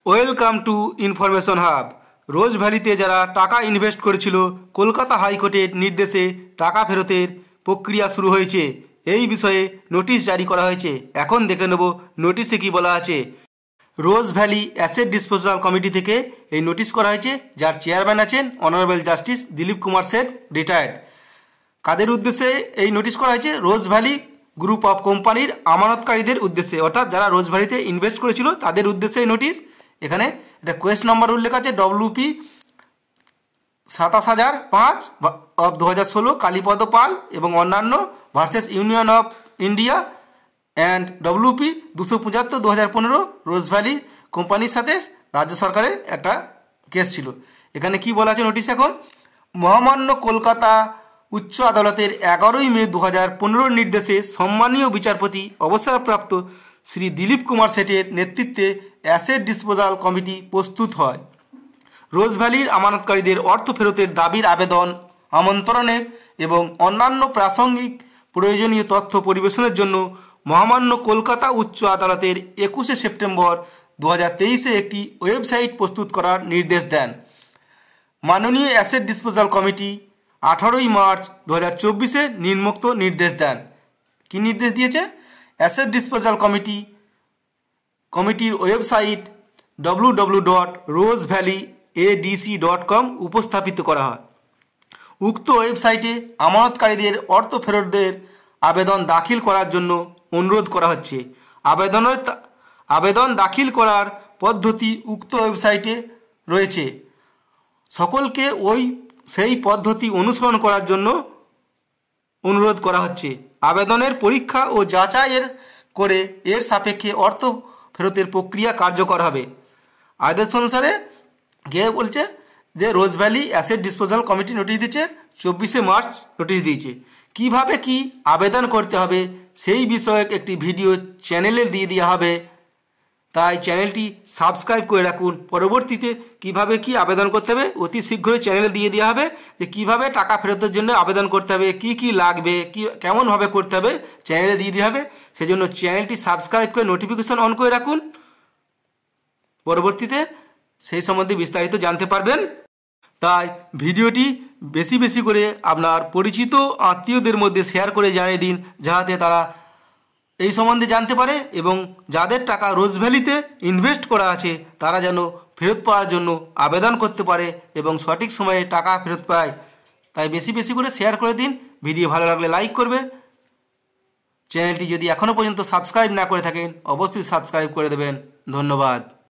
Welcome to information hub. Rose ভ্যালিতে যারা টাকা ইনভেস্ট করেছিল কলকাতা হাইকোর্টের নির্দেশে টাকা ফেরতের প্রক্রিয়া শুরু হয়েছে। এই বিষয়ে নোটিশ জারি করা হয়েছে। এখন দেখে নেব নোটিশে কি বলা আছে। Rose Valley asset disposal committee থেকে এই নোটিশ করা হয়েছে, যার চেয়ারম্যান আছেন honourable justice Dilip Kumar Seth, retired. কাদের উদ্দেশ্যে এই নোটিশ করা হয়েছে? রোজ ভ্যালি গ্রুপ অফ কোম্পানির আমানতকারীদের উদ্দেশ্যে, অর্থাৎ যারা রোজ ভ্যালিতে ইনভেস্ট করেছিল তাদের উদ্দেশ্যে এই নোটিশ। এখানে এটা কোয়েস নাম্বার উল্লেখ আছে WP 27005 অফ 2016 কালীপদ পাল এবং অন্যান্য versus union of India and WP 275 2015 rose valley কোম্পানির সাথে রাজ্য সরকারের একটা কেস ছিল। এখানে কি বলা আছে নোটিশ? এখন মহামান্য কলকাতা উচ্চ আদালতের 11ই মে 2015 নির্দেশে সম্মানীয় বিচারপতি অবসরপ্রাপ্ত শ্রী দিলীপ কুমার সেটের নেতৃত্বে অ্যাসেট ডিসপোজাল কমিটি প্রস্তুত হয়। রোজ ভ্যালির আমানতকারীদের অর্থ ফেরতের দাবির আবেদন আমন্ত্রণের এবং অন্যান্য প্রাসঙ্গিক প্রয়োজনীয় তথ্য পরিবেশনের জন্য মহামান্য কলকাতা উচ্চ আদালতের 21শে সেপ্টেম্বর 2023-এ একটি ওয়েবসাইট প্রস্তুত করার নির্দেশ দেন। মাননীয় অ্যাসেট ডিসপোজাল কমিটি 18ই মার্চ 2024-এ নিম্নোক্ত নির্দেশ দেন। কি নির্দেশ দিয়েছে? অ্যাসেট ডিসপোজাল কমিটির ওয়েবসাইট www.rosevalleyadc.com উপস্থাপিত করা হয়। উক্ত ওয়েবসাইটে আমানতকারীদের অর্থ ফেরতের আবেদন দাখিল করার জন্য অনুরোধ করা হচ্ছে। আবেদন দাখিল করার পদ্ধতি উক্ত ওয়েবসাইটে রয়েছে। সকলকে সেই পদ্ধতি অনুসরণ করার জন্য অনুরোধ করা হচ্ছে। আবেদনের পরীক্ষা ও যাচাইয়ের করে এর সাপেক্ষে অর্থ ফেরতের প্রক্রিয়া কার্যকর হবে। আদেশ অনুসারে কে বলছে যে Rose Valley asset disposal committee notice দিচ্ছে, 24শে মার্চ নোটিশ দিয়েছে। কিভাবে কি আবেদন করতে হবে সেই বিষয়ক একটি ভিডিও চ্যানেলে দিয়ে দেওয়া হবে, তাই চ্যানেলটি সাবস্ক্রাইব করে রাখুন। পরবর্তীতে কিভাবে কি আবেদন করতে হবে অতি শীঘ্রই চ্যানেলে দিয়ে দেওয়া হবে, যে কিভাবে টাকা ফেরতের জন্য আবেদন করতে হবে, কি লাগবে, কেমনভাবে করতে হবে চ্যানেলে দিয়ে দেওয়া হবে। সেজন্য চ্যানেলটি সাবস্ক্রাইব করে নোটিফিকেশন অন করে রাখুন। পরবর্তীতে সেই সম্বন্ধে বিস্তারিত জানতে পারবেন। তাই ভিডিওটি বেশি বেশি করে আপনার পরিচিত আত্মীয়দের মধ্যে শেয়ার করে জানিয়ে দিন, যাতে তারা এই সম্বন্ধে জানতে পারে এবং যাদের টাকা রোজ ভ্যালিতে ইনভেস্ট করা আছে তারা যেন ফেরত পাওয়ার জন্য আবেদন করতে পারে এবং সঠিক সময়ে টাকা ফেরত পায়। তাই বেশি বেশি করে শেয়ার করে দিন। ভিডিও ভালো লাগলে লাইক করবে। চ্যানেলটি যদি এখনও পর্যন্ত সাবস্ক্রাইব না করে থাকেন অবশ্যই সাবস্ক্রাইব করে দেবেন। ধন্যবাদ।